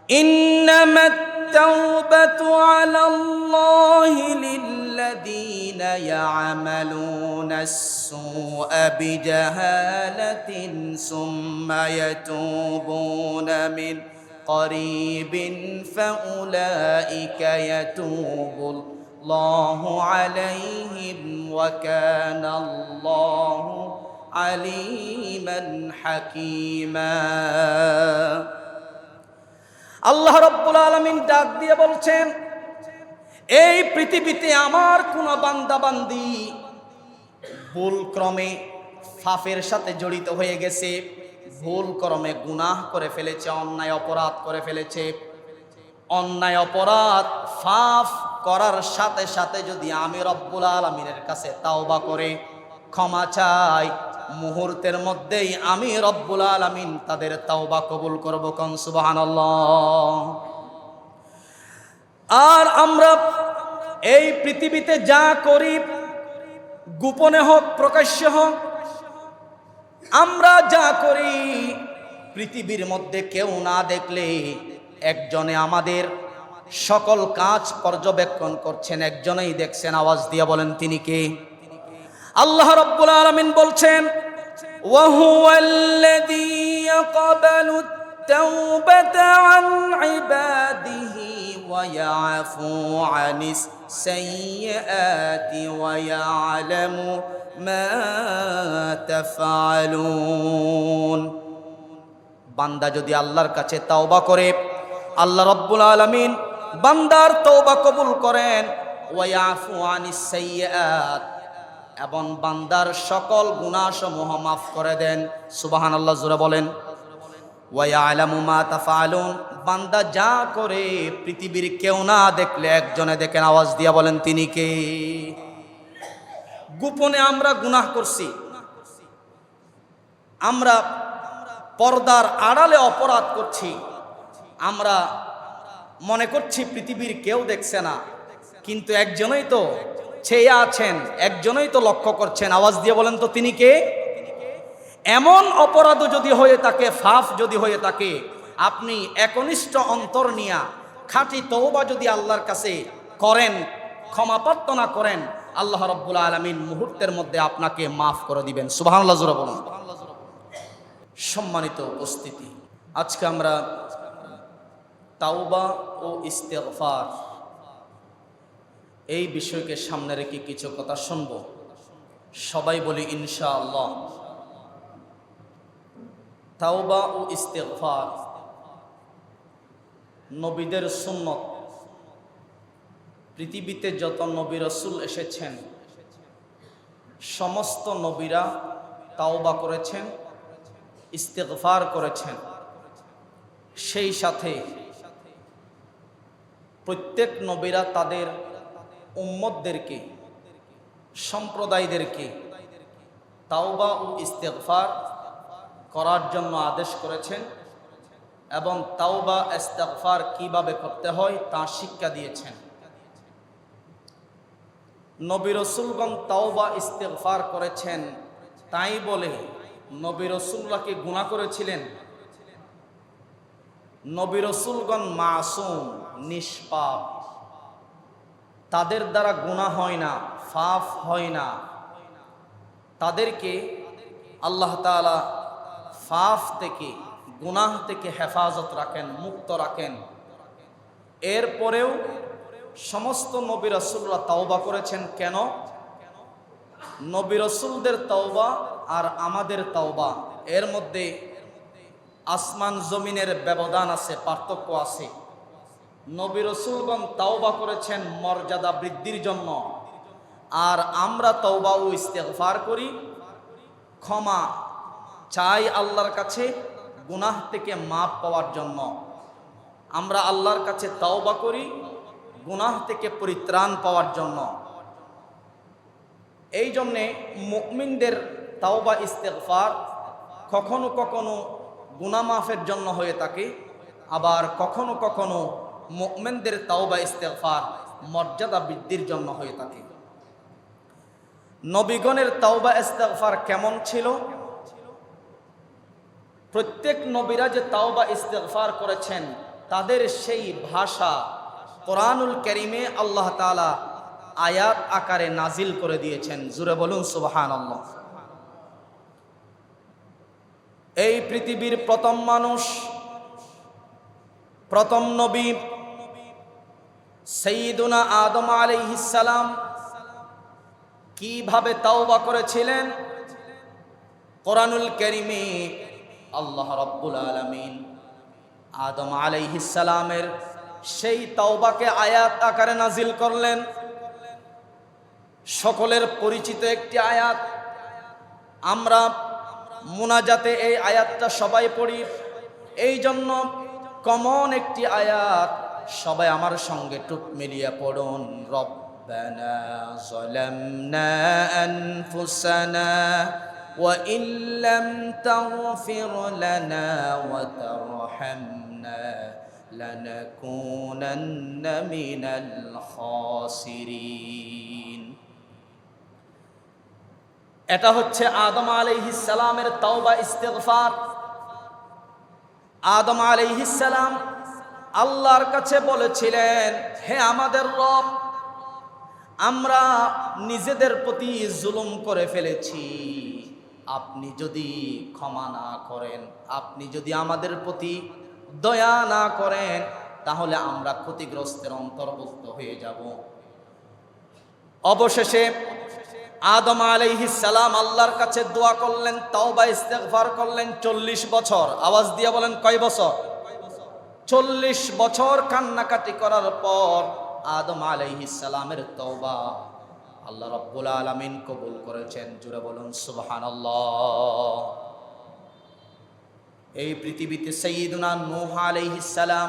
إنما التوبة على الله للذين يعملون السوء بجهالة ثم يتوبون من قريب فأولئك يتوب الله عليهم وكان الله عليما حكيما আল্লাহ রাব্বুল আলামিন ডাক দিয়ে বলছেন, এই পৃথিবীতে আমার কোন বান্দা বান্দি ভুল ক্রমে পাপের সাথে জড়িত হয়ে গেছে, ভুল ক্রমে গুনাহ করে ফেলেছে, অন্যায় অপরাধ করে ফেলেছে, অন্যায় অপরাধ পাপ করার সাথে সাথে যদি আমি রব্বুল আলামিনের কাছে তাওবা করে ক্ষমা চাই, মুহূর্তের মধ্যেই আমি রব্বুল আলামিন তাদের তাওবা কবুল করব। কোন সুবহানাল্লাহ। আর আমরা এই পৃথিবীতে যা করি, গোপনে হোক প্রকাশ্য হোক, আমরা যা করি পৃথিবীর মধ্যে কেউ না দেখলে একজনে আমাদের সকল কাজ পর্যবেক্ষণ করছেন, একজনেই দেখছেন। আওয়াজ দিয়ে বলেন তিনি কে? আল্লাহ রাব্বুল আলামিন বলছেন, ওয়া হুয়াল্লাযী ইয়াকবালু আত-তাওবাতা আন ইবাদিহি ওয়া ইয়াফু আনিস সাইয়্যাতি ওয়া ইয়ালামু মা তাফআলুন। বান্দা যদি আল্লাহর কাছে তাওবা করে, আল্লাহ রাব্বুল আলামিন বান্দার তওবা কবুল করেন। ওয়া ইয়াফু আনিস সাইয়্যাত, এবং বান্দার সকল গুনাহসমূহ মাফ করে দেন। সুবহানাল্লাহ, জোরে বলেন। ওয়া ইয়ালামু মা তাফআলুন, বান্দা যা করে পৃথিবীর কেউ না দেখলে একজনে দেখেন। আওয়াজ দিয়া বলেন তিনি কে? গোপনে আমরা গুনাহ করছি, আমরা পর্দার আড়ালে অপরাধ করছি, আমরা মনে করছি পৃথিবীর কেউ দেখছে না, কিন্তু একজনই তো চেয়ে আছেন, একজনই তো লক্ষ্য করছেন। আওয়াজ দিয়ে বলেন তো তিনি কে? এমন অপরাধ যদি হয়ে থাকে, পাপ যদি হয়ে থাকে, আপনি একনিষ্ঠ অন্তর নিয়া খাঁটি তওবা যদি আল্লাহর কাছে করেন, ক্ষমা প্রার্থনা করেন, আল্লাহ রাব্বুল আলামিন মুহূর্তের মধ্যে আপনাকে মাফ করে দিবেন। সুবহানাল্লাহ, জোরে বলুন। সম্মানিত উপস্থিতি, আজকে আমরা তাওবা ও ইস্তেগফার এই বিষয়কে সামনে রেখে কিছু কথা শুনব। সবাই বলি ইনশাআল্লাহ। তাওবা ও ইস্তেগফার নবীদের সুন্নত। পৃথিবীতে যত নবী রাসূল এসেছেন, সমস্ত নবীরা তাওবা করেছেন, ইস্তেগফার করেছেন। সেই সাথে প্রত্যেক নবীরা তাদের উম্মতদেরকে, সম্প্রদায়দেরকে তাওবা ও ইস্তেগফার করার জন্য আদেশ করেছেন এবং তাওবা ইস্তেগফার কিভাবে করতে হয় তা শিক্ষা দিয়েছেন। নবী রাসূলগণ তাওবা ইস্তেগফার করেছেন, তাই বলে নবী রাসূলরা কি গুনাহ করেছিলেন? নবী রাসূলগণ মাসুম, নিষ্পাপ, তাদের দ্বারা গুনাহ হয় না, পাপ হয় না। তাদেরকে আল্লাহ তাআলা পাপ থেকে, গুনাহ থেকে হেফাজত রাখেন, মুক্ত রাখেন। এরপরেও সমস্ত নবী রাসূলরা তাওবা করেছেন। কেন? নবী রাসূলদের তাওবা আর আমাদের তাওবা এর মধ্যে আসমান জমিনের ব্যবধান আছে, পার্থক্য আছে। নবী রাসূলগণ তাওবা করেছেন মর্যাদা বৃদ্ধির জন্য, আর আমরা তাওবা ও ইস্তেগফার করি, ক্ষমা চাই আল্লাহর কাছে গুনাহ থেকে মাপ পাওয়ার জন্য। আমরা আল্লাহর কাছে তাওবা করি গুনাহ থেকে পরিত্রাণ পাওয়ার জন্য। এই জন্যে মুমিনদের তাওবা ইস্তেগফার কখনো কখনো গুনাহ মাফের জন্য হয়ে থাকে, আবার কখনো কখনো মুমিনদের তাওবা ইস্তেগফার মর্যাদা বৃদ্ধির জন্য হয়ে থাকে। নবীগণের তাওবা ইস্তেগফার কেমন ছিল? প্রত্যেক নবীরা যে তাওবা ইস্তেগফার করেছেন, তাদের সেই ভাষা কোরআনুল কারীমে আল্লাহ তাআলা আয়াত আকারে নাজিল করে দিয়েছেন। জুরে বলুন সুবহানাল্লাহ। এই পৃথিবীর প্রথম মানুষ, প্রথম নবী সাইয়্যিদুনা আদম আলাইহিস সালাম কিভাবে তাওবা করেছিলেন, কোরআনুল কারীমে আল্লাহ রাব্বুল আলামিন আদম আলাইহিস সালামের সেই তাওবাকে আয়াত আকারে নাজিল করলেন। সকলের পরিচিত একটি আয়াত, আমরা মুনাজাতে এই আয়াতটা সবাই পড়ি, এই জন্য কমন একটি আয়াত, সবাই আমার সঙ্গে টুক মিলিয়ে পড়ুন। রব্বানা যালামনা আনফুসানা ওয়া ইল্লাম তাগফির লানা ওয়া তারহামনা লানাকুনান্না মিনাল খাসিরিন। এটা হচ্ছে আদম আলাইহিস সালামের তাওবা ইস্তিগফার। আদম আলাইহিস সালাম আল্লাহর কাছে বলেছিলেন, হে আমাদের রব, আমরা নিজেদের প্রতি জুলুম করে ফেলেছি, আপনি যদি ক্ষমা না করেন, আপনি যদি আমাদের প্রতি দয়া না করেন, তাহলে আমরা ক্ষতিগ্রস্তের অন্তর্ভুক্ত হয়ে যাব। অবশেষে আদম আলাইহিস সালাম আল্লাহর কাছে দোয়া করলেন, তাওবা ইস্তিগফার করলেন 40 বছর। আওয়াজ দিয়ে বলেন কয় বছর? 40 বছর কান্নাকাটি করার পর আদম আলাইহিস সালামের তাওবা আল্লাহ রাব্বুল আলামিন কবুল করেছেন। জোরে বলুন সুবহানাল্লাহ। এই পৃথিবীতে সাইয়্যিদুনা নূহ আলাইহিস সালাম,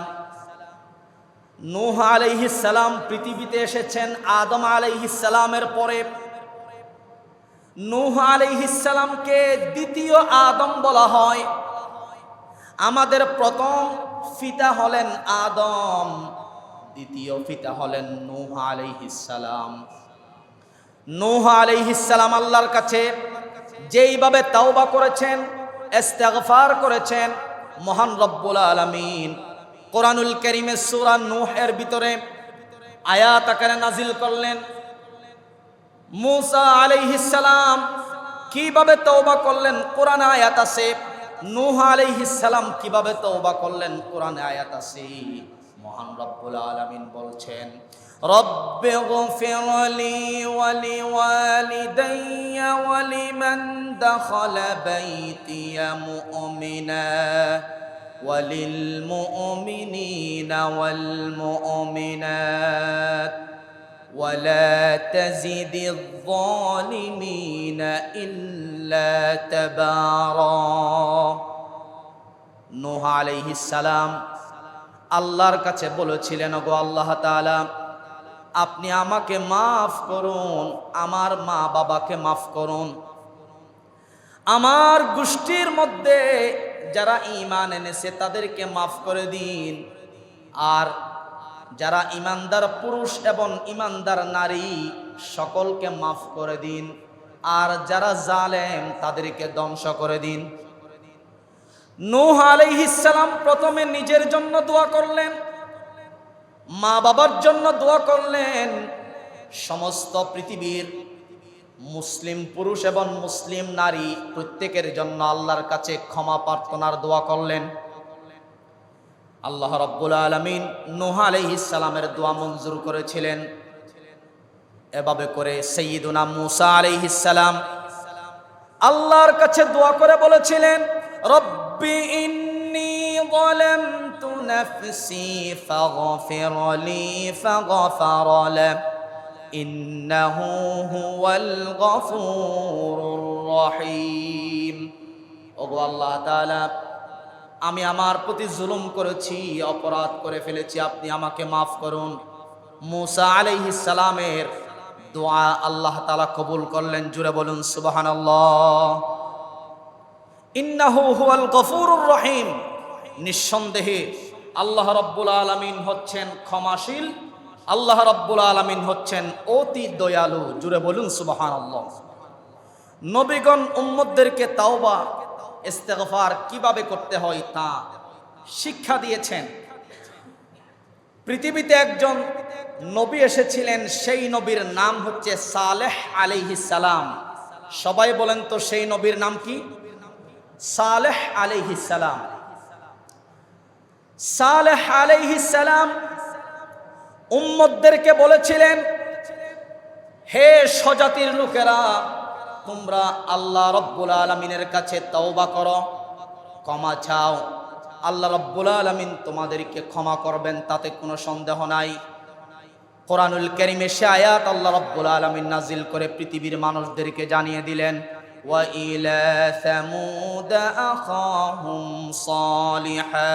নূহ আলাইহিস সালাম পৃথিবীতে এসেছেন আদম আলাইহিস সালামের পরে। নূহ আলাইহিস সালামকে দ্বিতীয় আদম বলা হয়। আমাদের প্রথম পিতা হলেন আদম, দ্বিতীয় পিতা হলেন নূহ আলাইহিস সালাম। নূহ আলাইহিস সালাম আল্লাহর কাছে যেইভাবে তাওবা করেছেন, ইস্তিগফার করেছেন, মহান রব্বুল আলামিন কোরআনুল কারীমে সূরা নূহের ভিতরে আয়াত আকারে নাজিল করলেন। মুসা আলাইহিস সালাম কিভাবে তওবা করলেন, কোরআনে আয়াত আছে। নূহ আলাইহিস সালাম কিভাবে তওবা করলেন, কোরআনে আয়াত আছে। মহান রব্বুল আলামিন বলছেন, রব্বিগফিরলি ওয়া লিওয়ালিদাইয়া ওয়া লিমান দাখালা বাইতিয়া মুমিনা ওয়া লিল মুমিনিনা ওয়াল মুমিনাত ولا تزد الظالمين إلا تبارا। নূহ আলাইহিস সালাম আল্লাহর কাছে বলেছিলেন, ওগো আল্লাহ তাআলা, আপনি আমাকে মাফ করুন, আমার মা বাবাকে মাফ করুন, আমার গোষ্ঠীর মধ্যে যারা ঈমান এনেছে তাদেরকে মাফ করে দিন, আর যারা ঈমানদার পুরুষ এবং ঈমানদার নারী সকলকে মাফ করে দিন, আর যারা জালেম তাদেরকে ধ্বংস করে দিন। নূহ আলাইহিস সালাম প্রথমে নিজের জন্য দোয়া করলেন, মা বাবার জন্য দোয়া করলেন, সমস্ত পৃথিবীর মুসলিম পুরুষ এবং মুসলিম নারী প্রত্যেকের জন্য আল্লাহর কাছে ক্ষমা প্রার্থনার দোয়া করলেন। আল্লাহ রাব্বুল আলামিন নূহ আলাইহিস সালামের দোয়া মঞ্জুর করেছিলেন। এভাবে করে সাইয়্যিদুনা মুসা আলাইহিস সালাম আল্লাহর কাছে দোয়া করে বলেছিলেন, রব্বি ইন্নী যালামতু নাফসি ফাগফিরলি ফাগফারা লা ইন্নাহু হুয়াল গফুরুর রহিম। ওগো আল্লাহ তাআলা, আমি আমার প্রতি জুলুম করেছি, অপরাধ করে ফেলেছি, আপনি আমাকে মাফ করুন। মুসা আলাইহিস সালামের দোয়া আল্লাহ তাআলা কবুল করলেন। জুড়ে বলুন সুবহানাল্লাহ। ইন্নাহু হুয়াল গফুরুর রহিম। নিঃসন্দেহে আল্লাহ রাব্বুল আলামিন হচ্ছেন ক্ষমাশীল, আল্লাহ রাব্বুল আলামিন হচ্ছেন অতি দয়ালু। জুড়ে বলুন সুবহানাল্লাহ। নবীগণ উম্মতদেরকে তাওবা ইস্তিগফার কিভাবে করতে হয় তা শিক্ষা দিয়েছেন। পৃথিবীতে একজন নবী এসেছিলেন, সেই নবীর নাম হচ্ছে সালেহ আলাইহিস সালাম। সবাই বলেন তো সেই নবীর নাম কি? সালেহ আলাইহিস সালাম। সালেহ আলাইহিস সালাম উম্মতদেরকে বলেছিলেন, হে স্বজাতির লোকেরা, তোমরা আল্লাহ রব্বুল আলামিনের কাছে তওবা করো, ক্ষমা চাও। আল্লাহ রব্বুল আলামিন তোমাদেরকে ক্ষমা করবেন, তাতে কোনো সন্দেহ নাই। কোরআনুল কারীমে সে আয়াত আল্লাহ রব্বুল আলামিন নাজিল করে পৃথিবীর মানুষদেরকে জানিয়ে দিলেন, ওয়া ইলা সামুদ আখাহুম সালিহা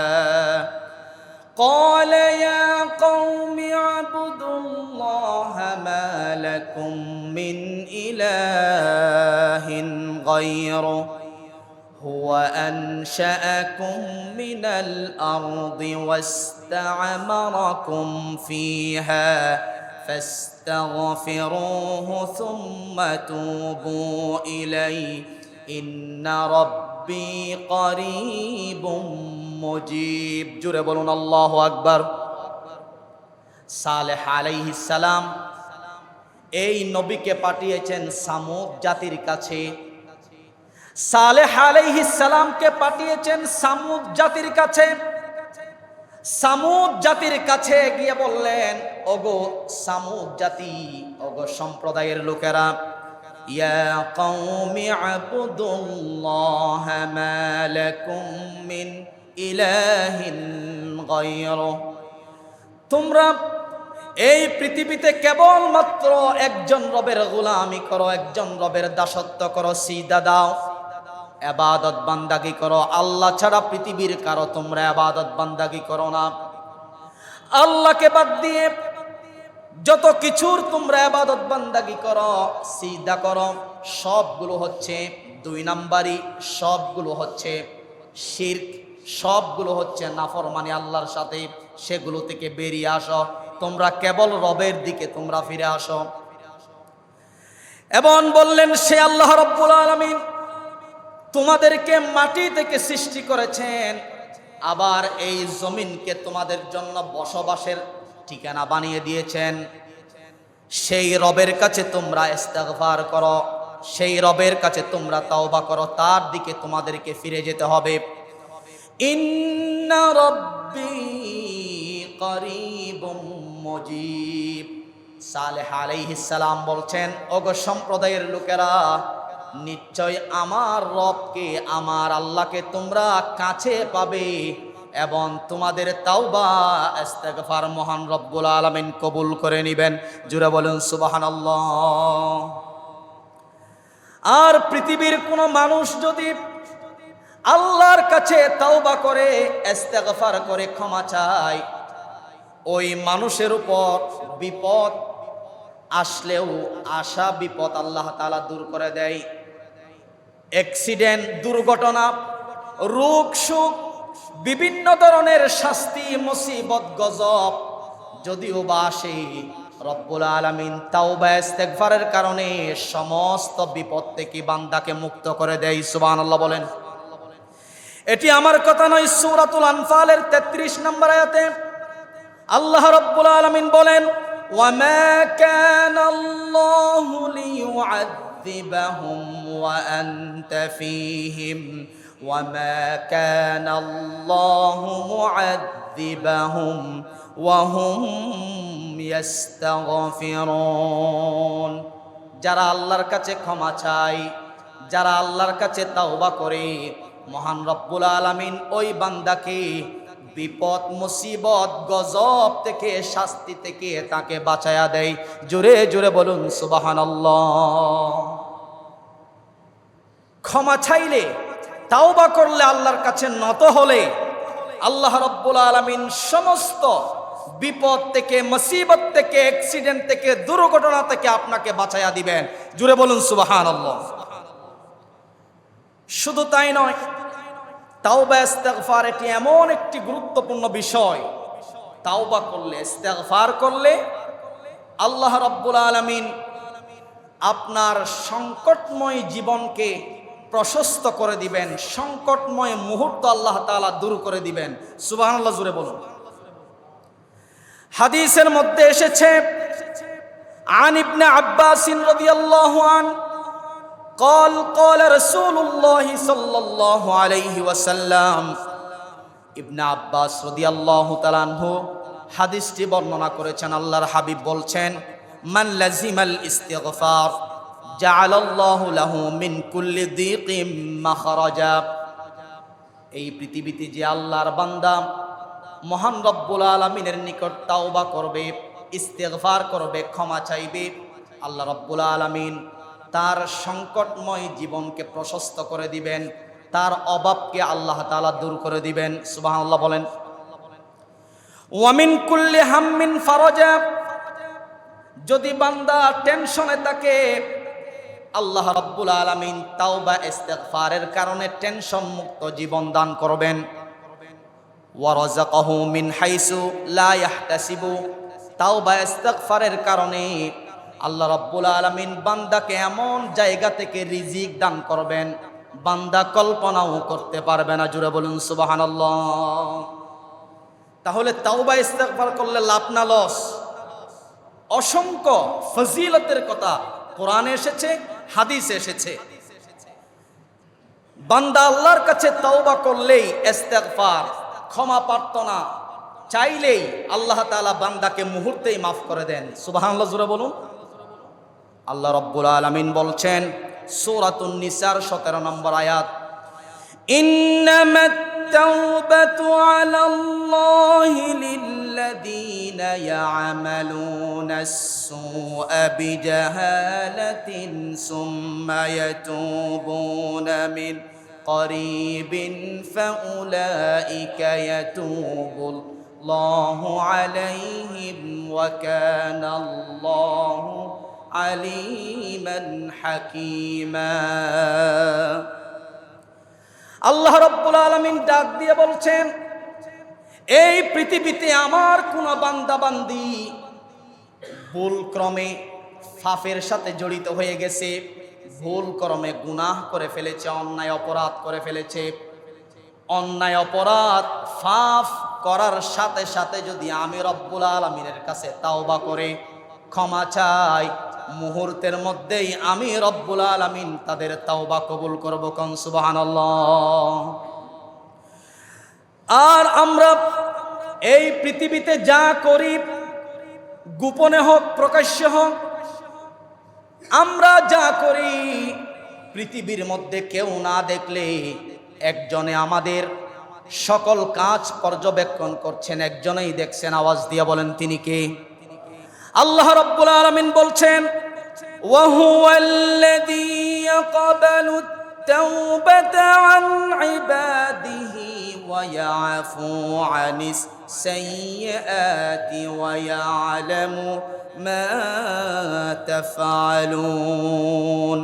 قال يا قوم اعبدوا الله ما لكم من إله غيره هو أنشأكم من الأرض واستعمركم فيها فاستغفروه ثم توبوا إليه إن ربي قريب মুজিব। জুড়ে বলুন আল্লাহু আকবার। সালেহ আলাইহিস সালাম এই নবীকে পাঠিয়েছেন সামুদ জাতির কাছে। সালেহ আলাইহিস সালামকে পাঠিয়েছেন সামুদ জাতির কাছে। সামুদ জাতির কাছে গিয়ে বললেন, ওগো সামুদ জাতি, ওগো সম্প্রদায়ের লোকেরা, ইয়া কওমি আবুদুল্লাহ মা লাকুম মিন ইলাহিন গায়রুহ, তোমরা এই পৃথিবীতে কেবলমাত্র একজন রবের গোলামি করো, একজন রবের দাসত্ব করো, সিজদা দাও, ইবাদত বান্দাগি করো। আল্লাহ ছাড়া পৃথিবীর কারো তোমরা ইবাদত বান্দাগি করো না। আল্লাহকে বাদ দিয়ে যত কিছুর তোমরা ইবাদত বান্দাগি করো, সিজদা করো, সবগুলো হচ্ছে দুই নাম্বারি, সবগুলো হচ্ছে শিরক, সবগুলো হচ্ছে নাফরমানি আল্লাহর সাথে। সেগুলো থেকে বেরিয়ে আসো, তোমরা কেবল রবের দিকে তোমরা ফিরে আসো। এবং বললেন, সে আল্লাহ রাব্বুল আলামিন তোমাদেরকে মাটি থেকে সৃষ্টি করেছেন, আবার এই জমিনকে তোমাদের জন্য বসবাসের ঠিকানা বানিয়ে দিয়েছেন। সেই রবের কাছে তোমরা ইস্তিগফার করো, সেই রবের কাছে তোমরা তাওবা করো, তার দিকে তোমাদেরকে ফিরে যেতে হবে। ইন্না রাব্বি করিবুম মুজিব। সালেহ আলাইহিস সালাম বলছেন, ওগো সম্প্রদায়ের লোকেরা, নিশ্চয় আমার রবকে, আমার আল্লাহকে তোমরা কাছে পাবে এবং তোমাদের তাওবা ইস্তিগফার মহান রব্বুল আলামিন কবুল করে নেবেন। জোরে বলুন সুবহানাল্লাহ। আর পৃথিবীর কোনো মানুষ যদি আল্লাহর কাছে তাওবা করে, ইস্তিগফার করে, ক্ষমা চায়, ওই মানুষের উপর বিপদ আসলেও আসা বিপদ আল্লাহ তাআলা দূর করে দেয়। অ্যাক্সিডেন্ট, দুর্ঘটনা, রোগ সুখ, বিভিন্ন ধরনের শাস্তি, মুসিবত, গজব যদিও বা আসে, রব্বুল আলামিন তাওবা ইস্তিগফারের কারণে সমস্ত বিপদ থেকে বান্দাকে মুক্ত করে দেয়। সুবহানাল্লাহ বলেন। এটি আমার কথা নয়, সূরাতুল আনফালের 33 নম্বর আয়াতে আল্লাহ রাব্বুল আলামিন বলেন, ওয়া মা কানা আল্লাহু লিয়ুআযযিবাহুম ওয়া আনতা ফীহিম ওয়া মা কানা আল্লাহু মুআযযিবাহুম ওয়া হুম ইস্তাগফিরুন। যারা আল্লাহর কাছে ক্ষমা চায়, যারা আল্লাহর কাছে তাওবা করে, মহান রব্বুল আলামিন ওই বান্দাকে বিপদ, মুসিবত, গজব থেকে, শাস্তি থেকে তাকে বাঁচায়া দেয়। জোরে জোরে বলুন সুবহানাল্লাহ। ক্ষমা চাইলে, তাওবা করলে, আল্লাহর কাছে নত হলে আল্লাহ রব্বুল আলামিন সমস্ত বিপদ থেকে, মুসিবত থেকে, অ্যাক্সিডেন্ট থেকে, দুর্ঘটনা থেকে আপনাকে বাঁচায়া দিবেন। জোরে বলুন সুবহানাল্লাহ। শুধু তাই নয়, তাওবা ইস্তিগফার এটি এমন একটি গুরুত্বপূর্ণ বিষয়, তাওবা করলে, ইস্তিগফার করলে আল্লাহ রাব্বুল আলামিন আপনার সংকটময় জীবনকে প্রশস্ত করে দিবেন, সংকটময় মুহূর্ত আল্লাহ তাআলা দূর করে দিবেন। সুবহানাল্লাহ জোরে বলুন। হাদিসের মধ্যে এসেছে আন ইবনে আব্বাস রাদিয়াল্লাহু আন قال قال رسول الله صلى الله عليه وسلم ইবনে আব্বাস রাদিয়াল্লাহু তাআলা আনহু হাদিসটি বর্ণনা করেছেন। আল্লাহর হাবিব বলছেন, মান লাজিমাল ইস্তিগফার জাআলাল্লাহু লাহু মিন কুল্লি দিকিম মাখরাজা। এই পৃথিবীতে যে আল্লাহর বান্দা মহান রব্বুল আলামিনের নিকট তাওবা করবে, ইস্তিগফার করবে, ক্ষমা চাইবে, আল্লাহ রব্বুল আলামিন তার সংকটময় জীবনকে প্রশস্ত করে দিবেন, তার অভাবকে আল্লাহ তাআলা দূর করে দিবেন। সুবহানাল্লাহ বলেন। ওয়া মিন কুল্লি হাম্মিন ফারাজা। যদি বান্দা টেনশনে থাকে, আল্লাহ রাব্বুল আলামিন তাওবা ইস্তিগফারের কারণে টেনশন মুক্ত জীবন দান করবেন। ওয়া রাযাকাহু মিন হাইসু লা ইয়াহতাসিবু। তাওবা ইস্তিগফারের কারণে আল্লাহ রাব্বুল আলামিন বান্দাকে এমন জায়গা থেকে রিজিক দান করবেন বান্দা কল্পনাও করতে পারবে না। জুড়ে বলুন সুবহানাল্লাহ। তাহলে তাওবা ইস্তিগফার করলে লাভ না লস? অসংখ্য ফজিলতের কথা কোরআনে এসেছে, হাদিসে এসেছে। বান্দা আল্লাহর কাছে তাওবা করলেই, ইস্তিগফার ক্ষমা প্রার্থনা চাইলেই আল্লাহ তাআলা বান্দাকে মুহূর্তেই মাফ করে দেন। সুবহানাল্লাহ জোরে বলুন। আল্লাহ রাব্বুল আলামিন বলছেন সূরাতুন নিসার 17 নম্বর আয়াত, ইন্নামাত তাওবাতু আলাল্লাহি লিল্লাযীনা ইয়া'মালুনাস সুআ বিজাহালাতিন সুম্মা ইয়াতুবুনা মিন করিবিন ফাউলাইকা ইয়াতুবুল্লাহু আলাইহিম ওয়া কানাল্লাহু আলিমান হাকিমা। আল্লাহ রাব্বুল আলামিন ডাক দিয়ে বলছেন, এই পৃথিবীতে আমার কোন বান্দা বান্দি ভুল ক্রমে পাপের সাথে জড়িত হয়ে গেছে, ভুল ক্রমে গুনাহ করে ফেলেছে, অন্যায় অপরাধ করে ফেলেছে, অন্যায় অপরাধ পাপ করার সাথে সাথে যদি আমি রব্বুল আলামিনের কাছে তাওবা করে ক্ষমা চাই, মুহূর্তের মধ্যেই আমি রব্বুল আলামিন তাদের তাওবা কবুল করব। কোন সুবহানাল্লাহ। আর আমরা এই পৃথিবীতে যা করি, গোপনে হোক প্রকাশ্যে হোক, আমরা যা করি পৃথিবীর মধ্যে কেউ না দেখলে একজনে আমাদের সকল কাজ পর্যবেক্ষণ করছেন, একজনেই দেখছেন। আওয়াজ দিয়ে বলেন তিনি কে? আল্লাহ রাব্বুল আলামিন বলছেন, ওয়া হুয়াল্লাযী ইয়াকবালুত তাওবাতা আন ইবাদিহি ওয়া ইয়াফু আনিস সাইয়্যাতি ওয়া ইয়ালামু মা তাফআলুন।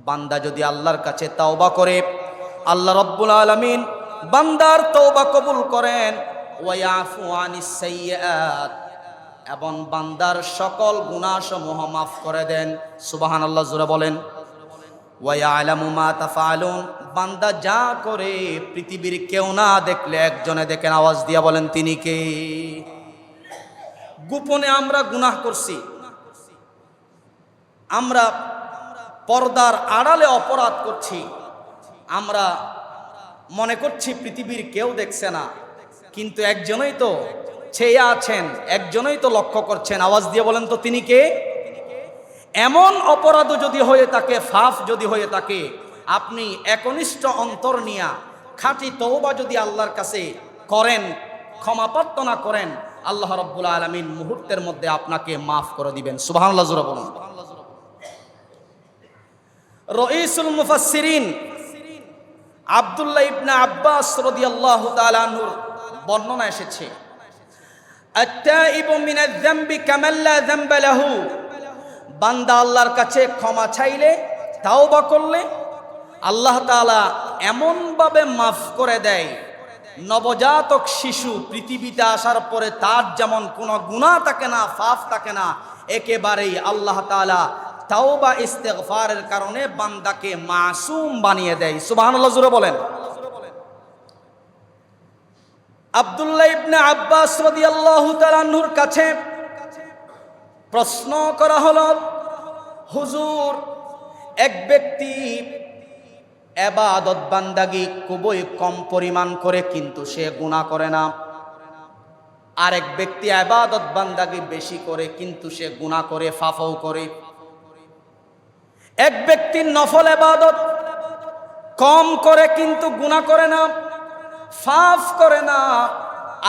বান্দা যদি আল্লাহর কাছে তাওবা করে, আল্লাহ রাব্বুল আলামিন বান্দার তওবা কবুল করেন। ওয়া ইয়াফু আনিস সাইয়্যাত, এবং বান্দার সকল গুনাহসমূহ মাফ করে দেন। সুবহানাল্লাহ জোরে বলেন। ওয়া ইয়ালামু মা তাফআলুন, বান্দা যা করে পৃথিবীর কেউ না দেখলে একজনে দেখেন। আওয়াজ দিয়া বলেন তিনি কে? গোপনে আমরা গুনাহ করছি, আমরা পর্দার আড়ালে অপরাধ করছি, আমরা মনে করছি পৃথিবীর কেউ দেখছে না, কিন্তু একজনই তো চেয়ে আছেন, একজনই তো লক্ষ্য করছেন। আওয়াজ দিয়ে বলেন তো তিনি কে? এমন অপরাধ যদি হয়ে থাকে, পাপ যদি হয়ে থাকে, আপনি একনিষ্ঠ অন্তর নিয়া খাঁটি তওবা যদি আল্লাহর কাছে করেন, ক্ষমা প্রার্থনা করেন, আল্লাহ রাব্বুল আলামিন মুহূর্তের মধ্যে আপনাকে মাফ করে দিবেন। সুবহানাল্লাহ জোরে বলুন। রাইসুল মুফাসসিরিন আব্দুল্লাহ ইবনে আব্বাস রাদিয়াল্লাহু তাআলা আনহুর বর্ণনা এসেছে, আত-তাইবু মিনাজ যামবি কামান লা যামবা লাহু। বান্দা আল্লাহর কাছে ক্ষমা চাইলে, তাওবা করলে আল্লাহ তাআলা এমন ভাবে মাফ করে দেয়, নবজাতক শিশু পৃথিবীতে আসার পরে তার যেমন কোনো গুনাহ থাকে না, পাপ থাকে না, একেবারেই আল্লাহ তাআলা তাওবা ইস্তিগফারের কারণে বান্দাকে মাসুম বানিয়ে দেয়। সুবহানাল্লাহ জোরে বলেন। আব্দুল্লাহ ইবনে আব্বাস রাদিয়াল্লাহু তাআলা আনহুর কাছে প্রশ্ন করা হলো, হুজুর, এক ব্যক্তি ইবাদত বান্দাগি খুবই কম পরিমাণ করে কিন্তু সে গুনাহ করে না, আরেক ব্যক্তি ইবাদত বান্দাগি বেশি করে কিন্তু সে গুনাহ করে, ফাফও করে। এক ব্যক্তি নফল ইবাদত কম করে কিন্তু গুনাহ করে না, ফাফ করে না,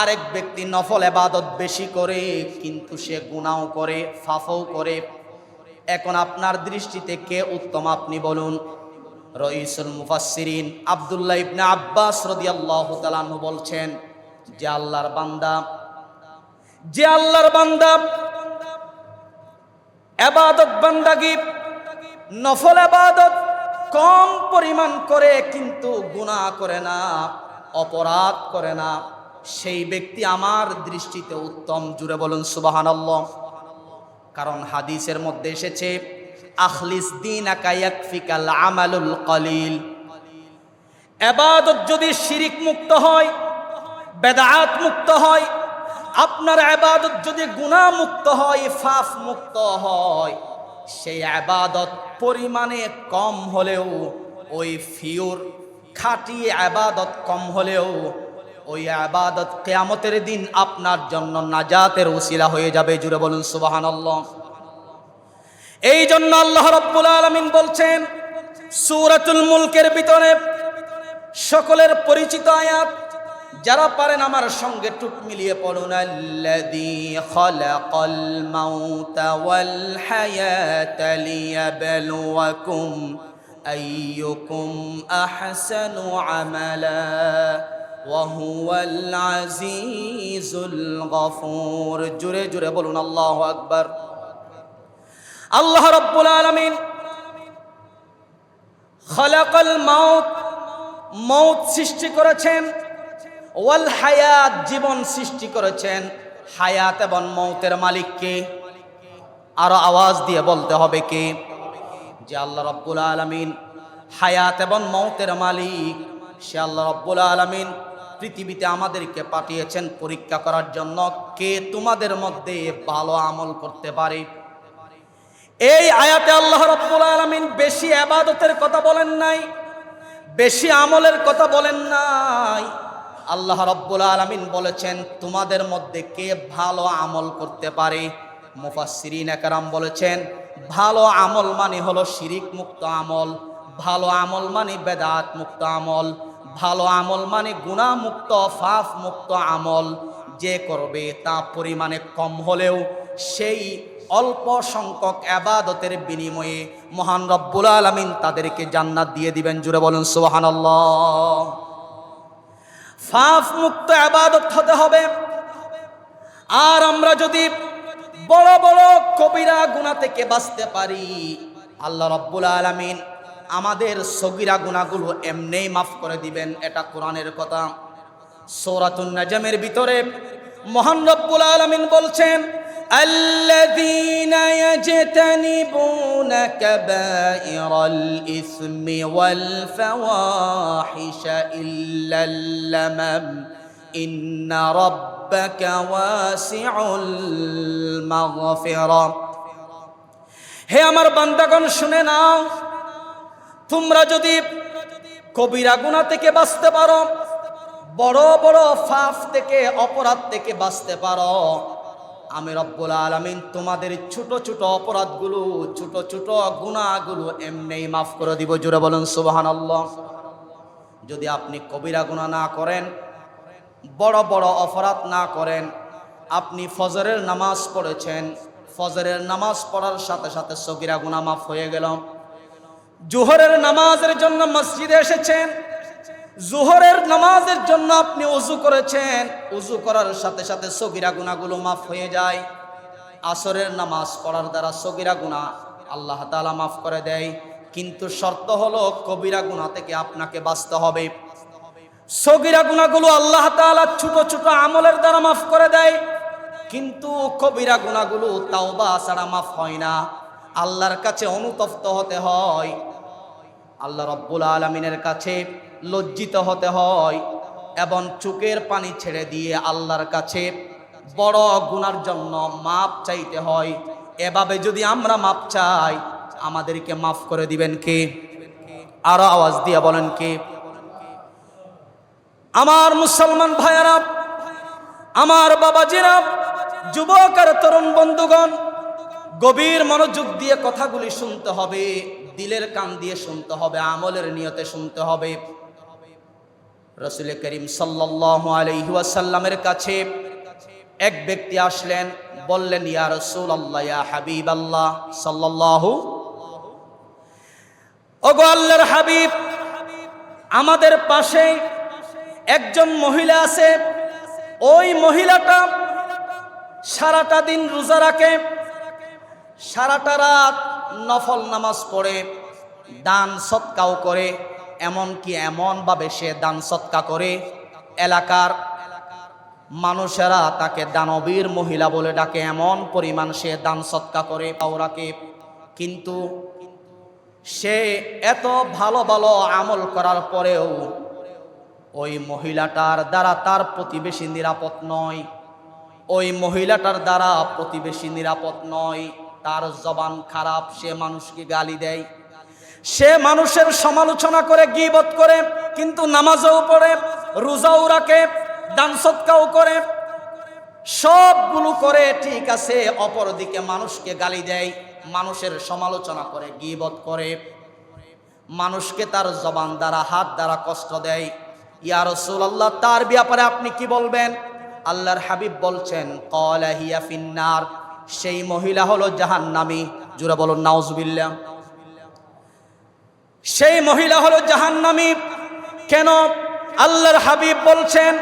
আরেক ব্যক্তি নফল ইবাদত বেশি করে কিন্তু সে গুনাহ করে, ফাফও করে। এখন আপনার দৃষ্টিতে কে উত্তম আপনি বলুন? রাইসুল মুফাসসিরিন আব্দুল্লাহ ইবনে আব্বাস রাদিয়াল্লাহু তাআলা আনহু বলছেন, যে আল্লাহর বান্দা ইবাদত বান্দাগি নফল ইবাদত কম পরিমাণ করে কিন্তু গুনাহ করে না, অপরাধ করে না, সেই ব্যক্তি আমার দৃষ্টিতে উত্তম। জুড়ে বলুন সুবহানাল্লাহ। কারণ হাদিসের মধ্যে এসেছে, আখলিস দীনাকা ইয়াকফিকাল আমালুল কলিল। ইবাদত যদি শিরিক মুক্ত হয়, বেদাত মুক্ত হয়, আপনার ইবাদত যদি গুনাহ মুক্ত হয়, ফাফ মুক্ত হয়, সেই ইবাদত পরিমাণে কম হলেও, ওই ফিউর খাঁটি ইবাদত কম হলেও ওই ইবাদত কিয়ামতের দিন আপনার জন্য নাজাতের ওসিলা হয়ে যাবে। জুড়ে বলুন সুবহানাল্লাহ। এই জন্য আল্লাহ রাব্বুল আলামিন বলছেন সূরাতুল মুলকের ভিতরে, সকলের পরিচিত আয়াত, যারা পারেন আমার সঙ্গে টুক মিলিয়ে পড়ুন, আল্লাযী খালাকাল মাউতা ওয়াল হায়াতা লিয়াবলুয়াকুম আইয়ুকুম আহসানু আমালা ওয়া হুয়াল আজিজুল গফুর। জুরে জুরে বলুন আল্লাহু আকবার। আল্লাহ রাব্বুল আলামিন খালাকাল মাউত সৃষ্টি করেছেন, ওয়াল হায়াত জীবন সৃষ্টি করেছেন। হায়াত এবং মৌতের মালিক কে? আরো আওয়াজ দিয়ে বলতে হবে কে? যে আল্লাহ রাব্বুল আলামিন হায়াত এবং মৌতের মালিক, সে আল্লাহ রাব্বুল আলামিন পৃথিবীতে আমাদেরকে পাঠিয়েছেন পরীক্ষা করার জন্য, কে তোমাদের মধ্যে ভালো আমল করতে পারে। এই আয়াতে আল্লাহ রাব্বুল আলামিন বেশি ইবাদতের কথা বলেন নাই, বেশি আমলের কথা বলেন নাই। আল্লাহ রাব্বুল আলামিন বলেছেন তোমাদের মধ্যে কে ভালো আমল করতে পারে। মুফাসসিরিন একরাম বলেছেন, ভালো আমল মানে হলো শিরিক মুক্ত আমল, ভালো আমল মানে বেদাত মুক্ত আমল, ভালো আমল মানে গুনাহ মুক্ত, ফাফ মুক্ত আমল। যে করবে তা পরিমাণে কম হলেও সেই অল্প সংখ্যক ইবাদতের বিনিময়ে মহান রব্বুল আলামিন তাদেরকে জান্নাত দিয়ে দিবেন। জুড়ে বলুন সুবহানাল্লাহ। ফাফ মুক্ত ইবাদত হতে হবে। আর আমরা যদি বড় বড় কবিরা গুনাহ থেকে বাঁচতে পারি, আল্লাহ রাব্বুল আলামিন আমাদের সগীরা গুনাহগুলো এমনিই মাফ করে দিবেন। এটা কোরআনের কথা। সূরাতুন নাজমের ভিতরে মহান রব্বুল আলামিন বলছেন, আল্লাযীনা ইয়াজতানিবুনা কাবাইরাল ইসমি ওয়াল ফাওয়াহিশা ইল্লাল লামাম ইন্না রাব্বাকা ওয়াসিউল মাগফিরা। হে আমার বান্দাগণ, শুনে নাও, তোমরা যদি কবিরা গুনাহ থেকে বাঁচতে পারো, বড় বড় ফাফ থেকে, অপরাধ থেকে বাঁচতে পারো, আমি রব্বুল আলামিন তোমাদের ছোট ছোট অপরাধগুলো, ছোট ছোট গুনাহগুলো এমনিই মাফ করে দিব। জোরে বলুন সুবহানাল্লাহ। যদি আপনি কবিরা গুনাহ না করেন, বড় বড় অপরাধ না করেন, আপনি ফজরের নামাজ পড়েছেন, ফজরের নামাজ পড়ার সাথে সাথে সগীরা গুনাহ মাফ হয়ে গেল। জোহরের নামাজের জন্য মসজিদে এসেছেন, জোহরের নামাজের জন্য আপনি ওযু করেছেন, ওযু করার সাথে সাথে সগীরা গুনাহগুলো মাফ হয়ে যায়। আসরের নামাজ পড়ার দ্বারা সগীরা গুনাহ আল্লাহ তাআলা মাফ করে দেয়, কিন্তু শর্ত হলো কবিরা গুনাহ থেকে আপনাকে বাঁচতে হবে। সগীরা গুনাহগুলো আল্লাহ তাআলা ছোট ছোট আমলের দ্বারা মাফ করে দেয়, কিন্তু কবিরা গুনাহগুলো তাওবা ছাড়া মাফ হয় না। আল্লাহর কাছে অনুতপ্ত হতে হয়, আল্লাহ রাব্বুল আলামিনের কাছে লজ্জিত হতে হয়, এবং চোখের পানি ছেড়ে দিয়ে আল্লাহর কাছে বড় গুনার জন্য মাপ চাইতে হয়। এভাবে যদি আমরা মাপ চাই, আমাদেরকে মাফ করে দিবেন কে? আরো আওয়াজ দিয়ে বলেন কে? আমার মুসলমান ভাইয়েরা, আমার বাবাজিরা, যুবক আর তরুণ বন্ধুগণ, গভীর মনোযোগ দিয়ে কথাগুলি শুনতে হবে, দিলের কান দিয়ে শুনতে হবে, আমলের নিয়তে শুনতে হবে। রাসূল করিম সাল্লাল্লাহু আলাইহি ওয়াসাল্লামের কাছে এক ব্যক্তি আসলেন, বললেন, ইয়া রাসূলুল্লাহ, ইয়া হাবিবাল্লাহ সাল্লাল্লাহু, ওগো আল্লাহর হাবিব, আমাদের পাশে একজন মহিলা আছে, ওই মহিলাটা সারাটা দিন রোজা রাখে, সারাটা রাত নফল নামাজ পড়ে, দান সৎকাও করে, এমনকি এমনভাবে সে দান সৎকা করে এলাকার মানুষেরা তাকে দানবীর মহিলা বলে ডাকে, এমন পরিমাণ সে দান সৎকা করে তাও রাখে। কিন্তু সে এত ভালো ভালো আমল করার পরেও ওই মহিলাটার দ্বারা তার প্রতিবেশী নিরাপদ নয়, ওই মহিলাটার দ্বারা প্রতিবেশী নিরাপদ নয়। তার জবান খারাপ, সে মানুষকে গালি দেয়, সে মানুষের সমালোচনা করে, গীবত করে, কিন্তু নামাজও পড়ে, রোজাও রাখে, দান সৎকাও করে, সবগুলো করে, ঠিক আছে, অপরদিকে মানুষকে গালি দেয়, মানুষের সমালোচনা করে, গীবত করে, মানুষকে তার জবান দ্বারা, হাত দ্বারা কষ্ট দেয়। ইয়া রাসূলুল্লাহ, তার ব্যাপারে আপনি কি বলবেন? আল্লাহর হাবিব বলছেন, ক্বালা হিয়া ফিন্নার, সেই মহিলা হলো জাহান্নামী। জোরে বলুন নাউজুবিল্লাহ। সেই মহিলা হলো জাহান্নামী। কেন? আল্লাহর হাবিব বলছেন,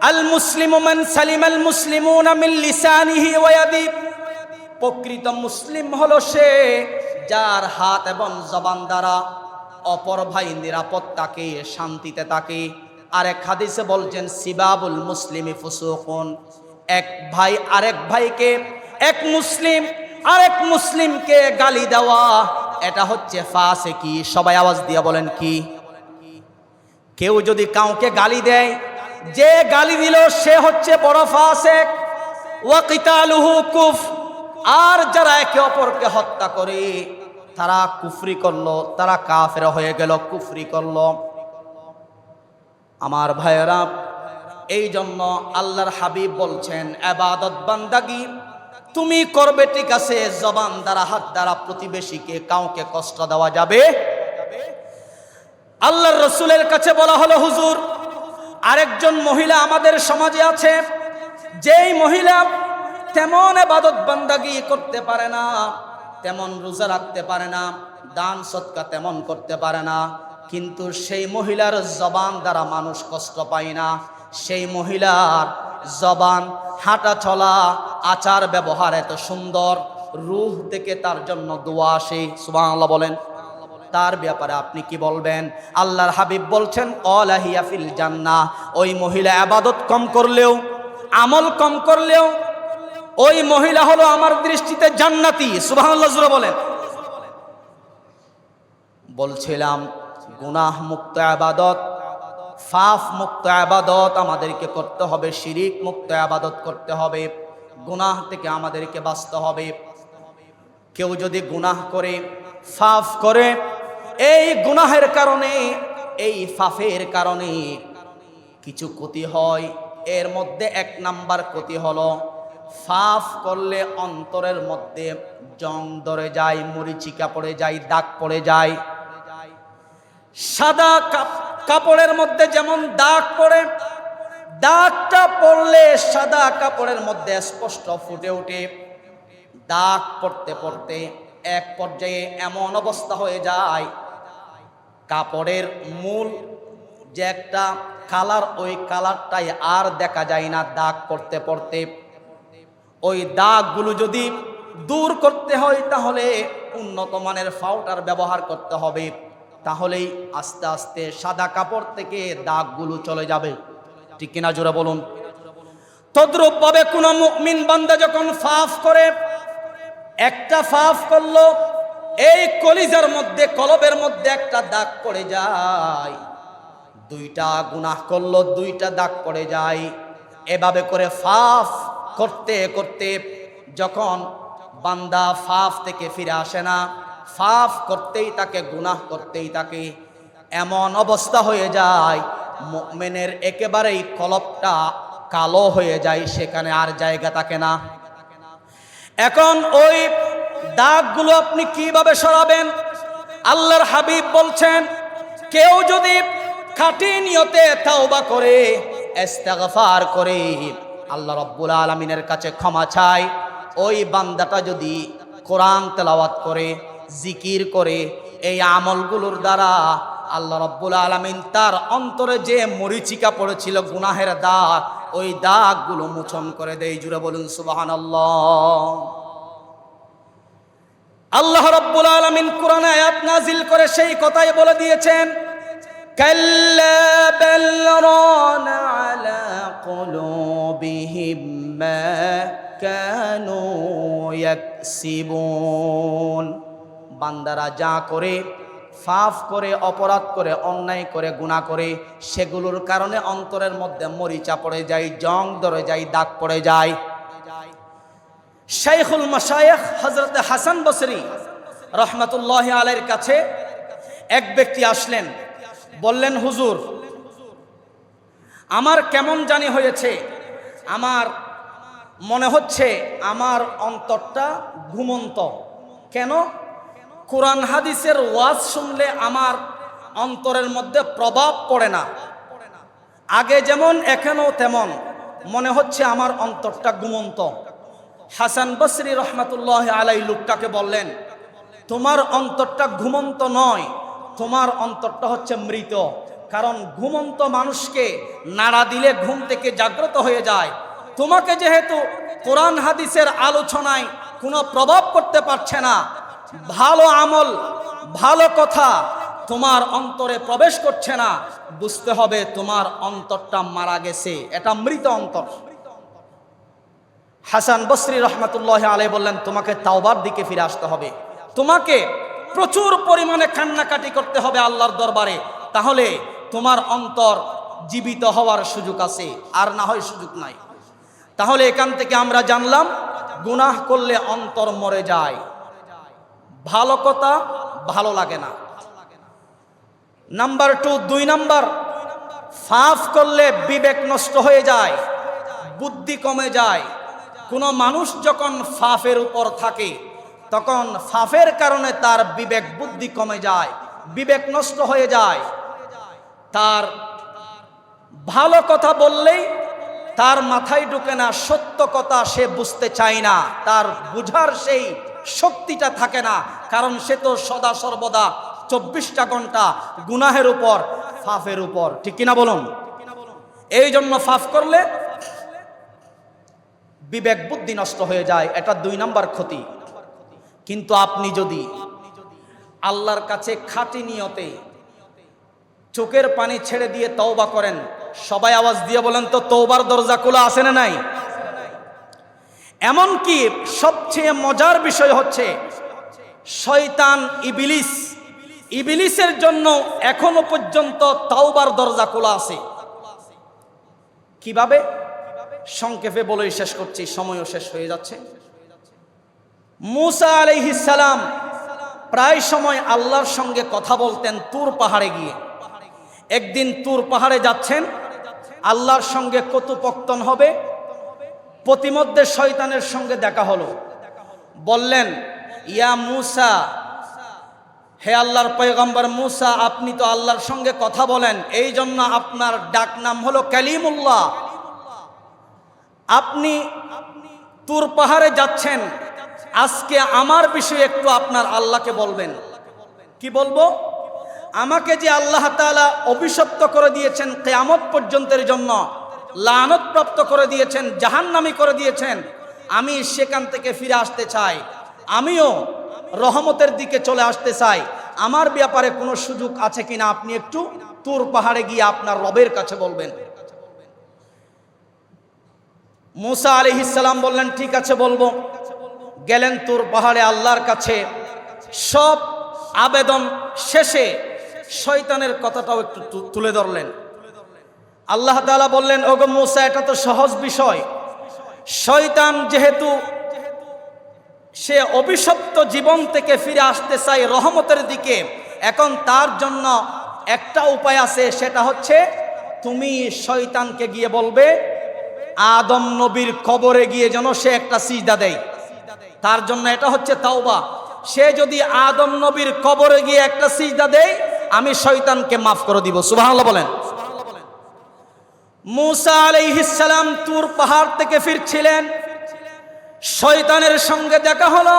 আল মুসলিমু মান সালিমাল মুসলিমুনা মিন লিসানিহি ওয়া ইয়াদিহি, প্রকৃত মুসলিম হলো সে যার হাত এবং জবান দ্বারা অপর ভাই নিরাপদ থাকে, শান্তিতে থাকে। আরেক হাদিসে বলছেন, সিবাবুল মুসলিমি ফুসুকুন, এক ভাই আরেক ভাইকে, এক মুসলিম আরেক মুসলিমকে গালি দেওয়া, এটা হচ্ছে ফাসিকি। সবাই আওয়াজ দিয়ে বলেন কি? কেউ যদি কাউকে গালি দেয়, যে গালি দিল সে হচ্ছে বড় ফাসিক। ওয়া কিতালুহু কুফর, আর যারা একে অপরকে হত্যা করে তারা কুফরি করলো, তারা কাফের হয়ে গেল, কুফরি করলো। আমার ভাইয়েরা, এই জন্য আল্লাহর হাবিব বলছেন, ইবাদত বান্দাগি তুমি করবে, ঠিক আছে, জবান দ্বারা, হাত দ্বারা প্রতিবেশীকে কাউকে কষ্ট দেওয়া যাবে। আল্লাহর রাসূলের কাছে বলা হলো, হুজুর, আরেকজন মহিলা আমাদের সমাজে আছে, যেই মহিলা তেমন ইবাদত বান্দাগি করতে পারে না, তেমন রোজা রাখতে পারে না, দান সৎকা তেমন করতে পারে না, কিন্তু সেই মহিলার জবান দ্বারা মানুষ কষ্ট পায় না। সেই মহিলার জবান, হাঁটা চলা, আচার ব্যবহার এত সুন্দর, রূহ থেকে তার জন্য দোয়া আসে। সুবহানাল্লাহ বলেন। তার ব্যাপারে আপনি কি বলবেন? আল্লাহর হাবিব বলছেন, ক্বালা হিয়া ফিল জান্নাহ, ওই মহিলা ইবাদত কম করলেও, আমল কম করলেও, ওই মহিলা হলো আমার দৃষ্টিতে জান্নাতি। সুবহানাল্লাহ জোরে বলেন। বলছিলাম, গুনাহ মুক্ত ইবাদত, পাপ মুক্ত ইবাদত আমাদেরকে করতে হবে, শিরিক মুক্ত ইবাদত করতে হবে, গুনাহ থেকে আমাদেরকে বাঁচতে হবে। কেউ যদি গুনাহ করে, পাপ করে, এই গুনাহের কারণে, এই পাপের কারণে কিছু ক্ষতি হয়। এর মধ্যে এক নাম্বার ক্ষতি হলো, পাপ করলে অন্তরের মধ্যে জং ধরে যায়, মরিচিকা পড়ে যায়, দাগ পড়ে যায়। সাদা কাপড়ের মধ্যে যেমন দাগ পড়ে, দাগটা পড়লে সাদা কাপড়ের মধ্যে স্পষ্ট ফুটে ওঠে। দাগ পড়তে পড়তে এক পর্যায়ে এমন অবস্থা হয়ে যায়, কাপড়ের মূল যে একটা কালার, ওই কালারটাই আর দেখা যায় না। দাগ পড়তে পড়তে ওই দাগগুলো যদি দূর করতে হয়, তাহলে উন্নত মানের পাউডার ব্যবহার করতে হবে, তাহলেই আস্তে আস্তে সাদা কাপড় থেকে দাগগুলো চলে যাবে। ঠিক কিনা জোরে বলুন। তদ্রূপ ভাবে কোন মুমিন বান্দা যখন পাপ করে, একটা পাপ করলো, এই কলিজার মধ্যে, কলবের মধ্যে একটা দাগ পড়ে যায়, দুইটা গুনাহ করলো, দুইটা দাগ পড়ে যায়। এভাবে করে ফাফ করতে করতে যখন বান্দা ফাফ থেকে ফিরে আসে না, ফাফ করতেই থাকে, গুনাহ করতেই থাকে, এমন অবস্থা হয়ে যায় মুমিনের একেবারেই কলবটা কালো হয়ে যায়, সেখানে আর জায়গা থাকে না। এখন ওই দাগগুলো আপনি কিভাবে সরাবেন? আল্লাহর হাবিব বলছেন, কেউ যদি খাঁটি নিয়তে তাওবা করে, ইস্তিগফার করে, আল্লাহ রাব্বুল আলামিনের কাছে ক্ষমা চায়, ওই বান্দাটা যদি কোরআন তেলাওয়াত করে, জিকির করে, এই আমলগুলোর দ্বারা আল্লাহ রাব্বুল আলামিন তার অন্তরে যে মরিচিকা পড়েছিল গুনাহের দাগ, ওই দাগগুলো মোচন করে দেয়। জুড়ে বলুন সুবহানাল্লাহ। আল্লাহ রাব্বুল আলামিন কোরআনে আয়াত নাজিল করে সেই কথাই বলে দিয়েছেন, কাল্লা বাল রানা আলা কুলুবিহিম মা কানু ইয়াকসিবুন। বান্দারা যা করে, ফাফ করে, অপরাধ করে, অন্যায় করে, গুনাহ করে, সেগুলোর কারণে অন্তরের মধ্যে মরিচা পড়ে যায়, জং ধরে যায়, দাগ পড়ে যায়। শাইখুল মাশায়েখ হযরত হাসান বসরি রহমাতুল্লাহি আলাইহির কাছে এক ব্যক্তি আসলেন, বললেন, হুজুর, আমার কেমন জানি হয়েছে, আমার মনে হচ্ছে আমার অন্তরটা ঘুমন্ত। কেন? কোরআন হাদিসের ওয়াজ শুনলে আমার অন্তরের মধ্যে প্রভাব পড়ে না, আগে যেমন এখনো তেমন, মনে হচ্ছে আমার অন্তরটা ঘুমন্ত। হাসান বসরি রহমাতুল্লাহি আলাইহি লোকটাকে বললেন, তোমার অন্তরটা ঘুমন্ত নয়, তোমার অন্তরটা হচ্ছে মৃত। কারণ ঘুমন্ত মানুষকে নাড়া দিলে ঘুম থেকে জাগ্রত হয়ে যায়। তোমাকে যেহেতু কোরআন হাদিসের আলোচনায় কোনো প্রভাব করতে পারছে না, ভালো আমল, ভালো কথা তোমার অন্তরে প্রবেশ করছে না, বুঝতে হবে তোমার অন্তরটা মারা গেছে, এটা মৃত অন্তর। হাসান বসরি রহমাতুল্লাহি আলাইহি বললেন, তোমাকে তাওবার দিকে ফিরে আসতে হবে, তোমাকে প্রচুর পরিমাণে কান্নাকাটি করতে হবে আল্লাহর দরবারে, তাহলে তোমার অন্তর জীবিত হওয়ার সুযোগ আছে, আর না হয় সুযোগ নাই। তাহলে এখান থেকে আমরা জানলাম, গুনাহ করলে অন্তর মরে যায়, ভালো কথা ভালো লাগে না। নাম্বার 2, 2 নাম্বার, ফাফ করলে বিবেক নষ্ট হয়ে যায়, বুদ্ধি কমে যায়। কোনো মানুষ যখন ফাফের উপর থাকে, তখন ফাফের কারণে তার বিবেক বুদ্ধি কমে যায়, বিবেক নষ্ট হয়ে যায়। তার ভালো কথা বললেই তার মাথায় ঢুকে না, সত্য কথা সে বুঝতে চায় না, তার বুঝার সেই শক্তিটা থাকে না, কারণ সে তো সদা সর্বদা 24টা ঘন্টা গুনাহের উপর, ফাফের উপর। ঠিক কিনা বলুন? এই জন্য ফাফ করলে বিবেক বুদ্ধি নষ্ট হয়ে যায়, এটা 2 নাম্বার ক্ষতি। কিন্তু আপনি যদি আল্লাহর কাছে খাঁটি নিয়তে চোখের পানি ছেড়ে দিয়ে তওবা করেন, সবাই আওয়াজ দিয়ে বলেন তো, তওবার দরজা খোলা আছে না নাই? এমনকি সবচেয়ে মজার বিষয় হচ্ছে, শয়তান ইবলিসের জন্য এখনো পর্যন্ত তওবার দরজা খোলা আছে। কিভাবে? সংক্ষেপে বলেই শেষ করছি, সময়ও শেষ হয়ে যাচ্ছে। মূসা আলাইহিস সালাম প্রায় সময় আল্লাহর সঙ্গে কথা বলতেন তুর পাহাড়ে গিয়ে। একদিন তুর পাহাড়ে যাচ্ছেন, আল্লাহর সঙ্গে কথোপকথন হবে, প্রতিমধ্যে শয়তানের সঙ্গে দেখা হলো। বললেন, ইয়া মূসা, হে আল্লাহর পয়গম্বর মূসা, আপনি তো আল্লাহর সঙ্গে কথা বলেন, এই জন্য আপনার ডাক নাম হলো কালিমুল্লাহ। আপনি তুর পাহাড়ে যাচ্ছেন, আজকে আমার বিষয়ে একটু আপনার আল্লাহকে বলবেন। কি বলবো? আমাকে যে আল্লাহ তাআলা অভিশপ্ত করে দিয়েছেন কিয়ামত পর্যন্তের জন্য, লানত প্রাপ্ত করে দিয়েছেন, জাহান্নামী করে দিয়েছেন, আমি সেখান থেকে ফিরে আসতে চাই, আমিও রহমতের দিকে চলে আসতে চাই। আমার ব্যাপারে কোনো সুযোগ আছে কিনা আপনি একটু তুর পাহাড়ে গিয়ে আপনার রবের কাছে বলবেন। মূসা আলাইহিস সালাম বললেন, ঠিক আছে বলবো। গেলেন তুর পাহাড়ে আল্লাহর কাছে, সব আবেদন শেষে শয়তানের কথাটাও একটু তুলে ধরলেন। আল্লাহ তাআলা বললেন, ওগো মূসা, এটা তো সহজ বিষয়। শয়তান যেহেতু সে অভিশপ্ত জীবন থেকে ফিরে আসতে চায় রহমতের দিকে, এখন তার জন্য একটা উপায় আছে, সেটা হচ্ছে তুমি শয়তানকে গিয়ে বলবে আদম নবীর কবরে গিয়ে যেন সে একটা সিজদা দেয়। তার জন্য এটা হচ্ছে তাওবা। সে যদি আদম নবীর কবরে গিয়ে একটা সিজদা দেয়, আমি শয়তানকে মাফ করে দিব। সুবহানাল্লাহ বলেন। মূসা আলাইহিস সালাম তুর পাহাড় থেকে ফিরছিলেন, শয়তানের সঙ্গে দেখা হলো।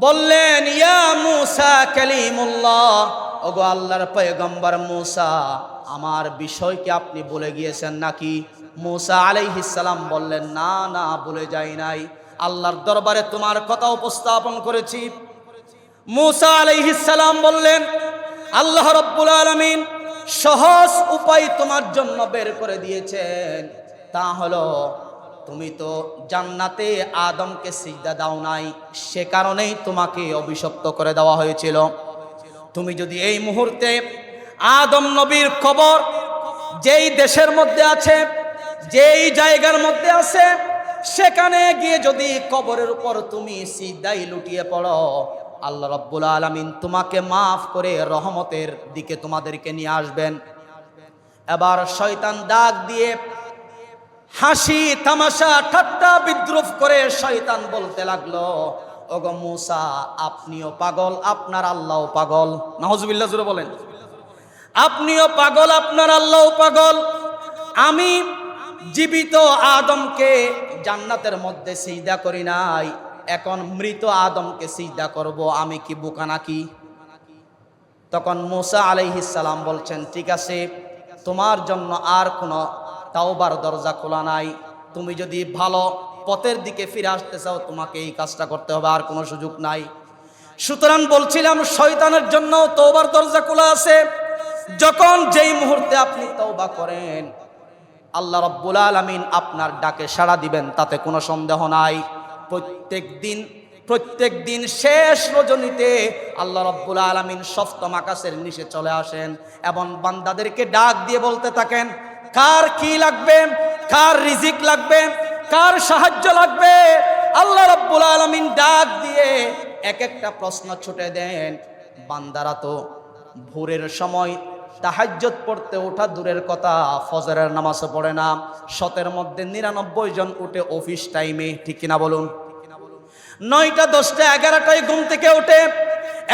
বললেন, ইয়া মূসা কালিমুল্লাহ, ওগো আল্লাহর পয়গম্বর মূসা, আমার বিষয় কি আপনি বলে গিয়েছেন নাকি? মূসা আলাইহিস সালাম বললেন, না না, বলে যাই নাই, আল্লাহর দরবারে তোমার কথা উপস্থাপন করেছি। মূসা আলাইহিস সালাম বললেন, আল্লাহ রাব্বুল আলামিন সহজ উপায় তোমার জন্য বের করে দিয়েছেন, তা হলো তুমি তো জান্নাতে আদমকে সিজদা দাও নাই, সে কারণেই তোমাকে অভিশপ্ত করে দেওয়া হয়েছিল। তুমি যদি এই মুহূর্তে আদম নবীর কবর যেই দেশের মধ্যে আছে, যেই জায়গার মধ্যে আছে, সেখানে গিয়ে যদি কবরের উপর তুমি সিজদায় লুটিয়ে পড়ো, আল্লাহ রাব্বুল আলামিন তোমাকে মাফ করে রহমতের দিকে তোমাদেরকে নিয়ে আসবেন। এবার শয়তান ডাক দিয়ে হাসি তামাশা ঠাট্টা বিদ্রুপ করে শয়তান বলতে লাগলো, ওগো মূসা, আপনিও পাগল, আপনার আল্লাহও পাগল। নাউজুবিল্লাহ, জোরে বলেন। আপনিও পাগল, আপনার আল্লাহও পাগল। আমি জীবিত আদমকে জান্নাতের মধ্যে সিজদা করি নাই, এখন মৃত আদমকে সিজদা করব, আমি কি বোকা নাকি? তখন মূসা আলাইহিস সালাম বলছেন, ঠিক আছে, তোমার জন্য আর কোনো তাওবার দরজা খোলা নাই। তুমি যদি ভালো পথের দিকে ফিরে আসতে চাও, তোমাকে এই কাজটা করতে হবে, আর কোনো সুযোগ নাই। সুতরাং বলছিলাম, শয়তানের জন্য তওবার দরজা খোলা আছে। যখন যেই মুহূর্তে আপনি তওবা করেন, আল্লাহ রাব্বুল আলামিন আপনার ডাকে সাড়া দিবেন, তাতে কোনো সন্দেহ নাই। প্রত্যেক দিন শেষ রজনীতে আল্লাহ রাব্বুল আলামিন সপ্তম আকাশের নিচে চলে আসেন এবং বান্দাদেরকে ডাক দিয়ে বলতে থাকেন, কার কি লাগবে, কার রিজিক লাগবে, কার সাহায্য লাগবে। আল্লাহ রাব্বুল আলামিন ডাক দিয়ে এক একটা প্রশ্ন ছুটে দেন। বান্দারা তো ভোরের সময় তাহাজ্জুদ পড়তে ওঠা দূরের কথা, ফজরের নামাজও পড়ে না। 100 মধ্যে 99 জন উঠে অফিস টাইমে, ঠিক কিনা বলুন? 9টা 10টা 11টায় ঘুম থেকে ওঠে।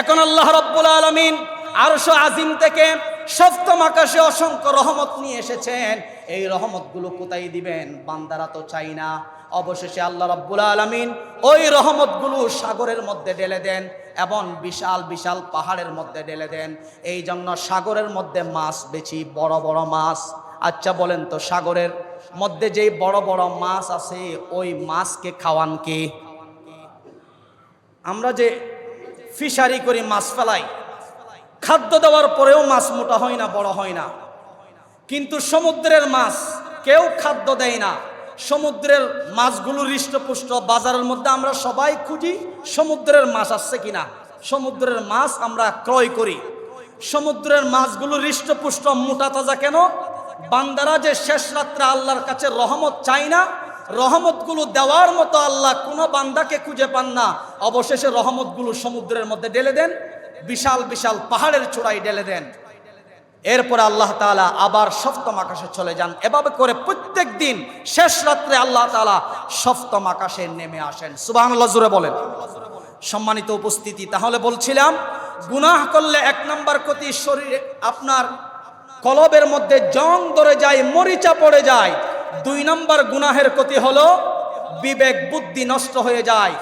এখন আল্লাহ রাব্বুল আলামিন আরশ আজিম থেকে সপ্তম আকাশে অসংখ্য রহমত নিয়ে এসেছেন। এই রহমতগুলো কোথায় দিবেন? বান্দারা তো চাই না। অবশেষে আল্লাহ রাব্বুল আলামিন ওই রহমতগুলো সাগরের মধ্যে ঢেলে দেন এবং বিশাল বিশাল পাহাড়ের মধ্যে ঢেলে দেন। এই জন্য সাগরের মধ্যে মাছ বেশি, বড় বড় মাছ। আচ্ছা বলেন তো, সাগরের মধ্যে যেই বড় বড় মাছ আছে, ওই মাছকে খাওয়ান কে? আমরা যে ফিশারি করি, মাছ ফেলাই, খাদ্য দেওয়ার পরেও মাছ মোটা হয় না, বড় হয় না। কিন্তু সমুদ্রের মাছ কেউ খাদ্য দেয় না। সমুদ্রের মাছগুলো হৃষ্টপুষ্ট। বাজারের মধ্যে আমরা সবাই খুঁজি সমুদ্রের মাছ আসছে কিনা। সমুদ্রের মাছ আমরা ক্রয় করি। সমুদ্রের মাছগুলো হৃষ্টপুষ্ট, মোটা তাজা কেন? বান্দারা যে শেষ রাত্রে আল্লাহর কাছে রহমত চাই না, রহমতগুলো দেওয়ার মতো আল্লাহ কোনো বান্দাকে খুঁজে পান না। অবশেষে রহমতগুলো সমুদ্রের মধ্যে ঢেলে দেন, বিশাল বিশাল পাহাড়ের চূড়ায় ঢেলে দেন। এরপরে আল্লাহ তাআলা আবার সপ্তম আকাশে চলে যান। এভাবে করে প্রত্যেক দিন শেষ রাত্রে আল্লাহ তাআলা সপ্তম আকাশে নেমে আসেন। সুবহানাল্লাহ, জোরে বলেন। সম্মানিত উপস্থিতি, তাহলে বলছিলাম, গুনাহ করলে 1 নম্বর ক্ষতি, শরীরে আপনার কলবের মধ্যে জং ধরে যায়, মরিচা পড়ে যায়। 2 নম্বর গুনাহের ক্ষতি হলো বিবেক বুদ্ধি নষ্ট হয়ে যায়।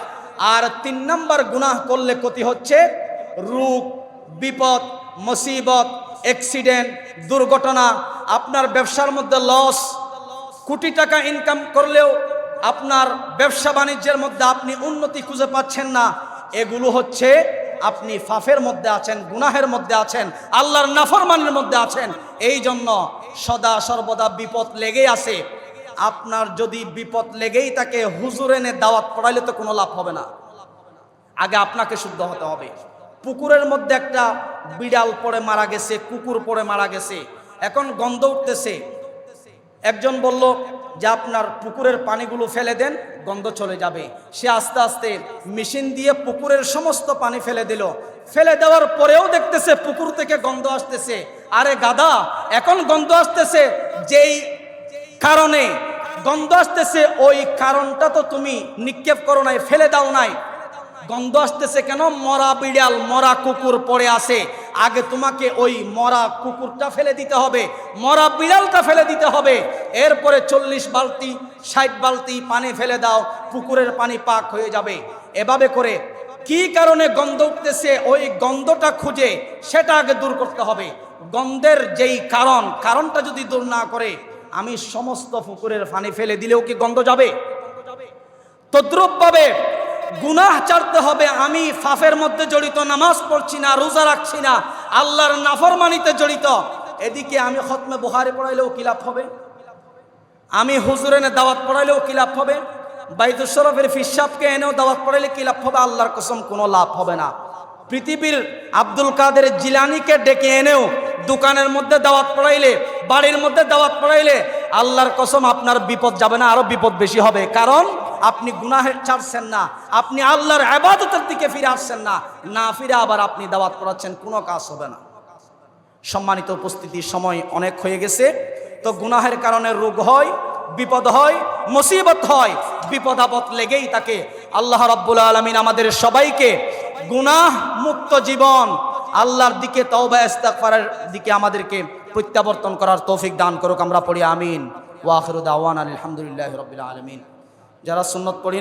আর 3 নম্বর গুনাহ করলে ক্ষতি হচ্ছে রোগ, বিপদ, মুসিবত, অ্যাক্সিডেন্ট, দুর্ঘটনা। আপনার ব্যবসার মধ্যে লস, কোটি টাকা ইনকাম করলেও আপনার ব্যবসা বাণিজ্যের মধ্যে আপনি উন্নতি খুঁজে পাচ্ছেন না। এগুলো হচ্ছে আপনি ফাফের মধ্যে আছেন, গুনাহের মধ্যে আছেন, আল্লাহর নাফরমানের মধ্যে আছেন। এই জন্য সদা সর্বদা বিপদ লেগেই আছে। আপনার যদি বিপদ লেগেই থাকে, হুজুর এনে দাওয়াত পড়াইলে তো কোনো লাভ হবে না। আগে আপনাকে শুদ্ধ হতে হবে। পুকুরের মধ্যে একটা বিড়াল পড়ে মারা গেছে, কুকুর পড়ে মারা গেছে, এখন গন্ধ উঠতেছে। একজন বলল যে আপনার পুকুরের পানিগুলো ফেলে দেন, গন্ধ চলে যাবে। সে আস্তে আস্তে মেশিন দিয়ে পুকুরের সমস্ত পানি ফেলে দিল। ফেলে দেওয়ার পরেও দেখতেছে পুকুর থেকে গন্ধ আসতেছে। আরে গাধা, এখন গন্ধ আসতেছে যেই কারণে গন্ধ আসতেছে, ওই কারণটা তো তুমি নিক্ষেপ করো নাই, ফেলে দাও নাই। গন্ধ আসতেছে কেন? মরা বিড়াল, মরা কুকুর পড়ে আছে। আগে তোমাকে ওই মরা কুকুরটা ফেলে দিতে হবে, মরা বিড়ালটা ফেলে দিতে হবে, এরপরে 40 বালতি 60 বালতি পানি ফেলে দাও, পুকুরের পানি পাক হয়ে যাবে। এভাবে করে কি কারণে গন্ধ উঠতেছে, ওই গন্ধটা খুঁজে সেটা আগে দূর করতে হবে। গন্ধের যেই কারণটা যদি দূর না করে আমি সমস্ত পুকুরের পানি ফেলে দিলেও কি গন্ধ যাবে? তদ্রূপভাবে গুনাহ ছাড়তে হবে। আমি ফাফের মধ্যে জড়িত, নামাজ পড়ছি না, রোজা রাখছি না, আল্লাহর নাফরমানিতে জড়িত, এদিকে আমি খতমে বুখারী পড়াইলেও কি লাভ হবে? আমি হুজুরের দাওয়াত পড়াইলেও কি লাভ হবে? বাইতুল শরফের ফিসাবকে এনেও দাওয়াত পড়াইলে কি লাভ হবে? আল্লাহর কসম কোনো লাভ হবে না। পৃথিবীর আব্দুল কাদের জিলানীকে ডেকে এনেও দোকানের মধ্যে দাওয়াত পড়াইলে, বাড়ির মধ্যে দাওয়াত পড়াইলে আল্লাহর কসম আপনার বিপদ যাবে না, আরো বিপদ বেশি হবে। কারণ আপনি গুনাহের ছাড়ছেন না, আপনি আল্লাহর ইবাদতের দিকে ফিরে আসছেন না, না ফিরে আবার আপনি দাওয়াত পড়াচ্ছেন, কোনো কাজ হবে না। সম্মানিত উপস্থিতি, সময় অনেক হয়ে গেছে। তো গুনাহের কারণে রোগ হয়, বিপদ হয়, মুসিবত হয়, বিপদ আপদ লেগেই থাকে। আল্লাহ রাব্বুল আলামিন আমাদের সবাইকে গুনাহ মুক্ত জীবন, আল্লাহর দিকে তওবা ইস্তিগফারের দিকে আমাদেরকে প্রত্যাবর্তন করার তৌফিক দান করুক। আমরা পড়ি আমিন। ওয়া আখিরু দাওয়ানা আলহামদুলিল্লাহি রাব্বিল আলামিন। যারা সুন্নাত পড়ি